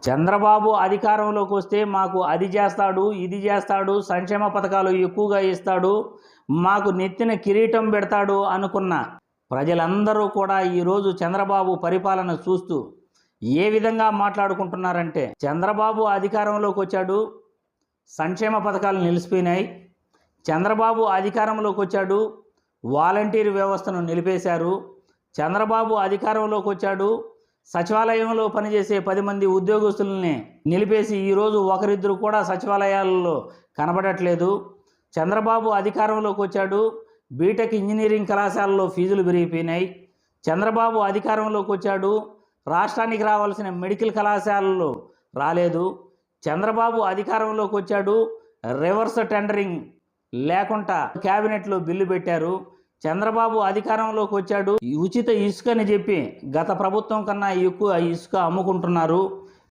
చంద్రబాబు అధికారంలోకి వస్తే మాకు అది చేస్తాడు, ఇది చేస్తాడు, సంక్షేమ పథకాలు ఎక్కువగా ఇస్తాడు, మాకు నెత్తిన కిరీటం పెడతాడు అనుకున్న ప్రజలందరూ కూడా ఈరోజు చంద్రబాబు పరిపాలన చూస్తూ ఏ విధంగా మాట్లాడుకుంటున్నారంటే, చంద్రబాబు అధికారంలోకి వచ్చాడు, సంక్షేమ పథకాలు నిలిచిపోయినాయి, చంద్రబాబు అధికారంలోకి వచ్చాడు, వాలంటీర్ వ్యవస్థను నిలిపేశారు, చంద్రబాబు అధికారంలోకి వచ్చాడు, సచివాలయంలో పనిచేసే 10 మంది ఉద్యోగస్తుల్ని నిలిపేసి ఈరోజు ఒకరిద్దరు కూడా సచివాలయాలలో కనబడట్లేదు, చంద్రబాబు అధికారంలోకి వచ్చాడు, బీటెక్ ఇంజనీరింగ్ కళాశాలలో ఫీజులు పెరిగిపోయినాయి, చంద్రబాబు అధికారంలోకి వచ్చాడు, రాష్ట్రానికి రావాల్సిన మెడికల్ కళాశాలలు రాలేదు, చంద్రబాబు అధికారంలోకి వచ్చాడు, రివర్స్ టెండరింగ్ లేకుండా క్యాబినెట్లో బిల్లు పెట్టారు, చంద్రబాబు అధికారంలోకి వచ్చాడు, ఉచిత ఇసుకని చెప్పి గత ప్రభుత్వం కన్నా ఎక్కువ ఇసుక అమ్ముకుంటున్నారు.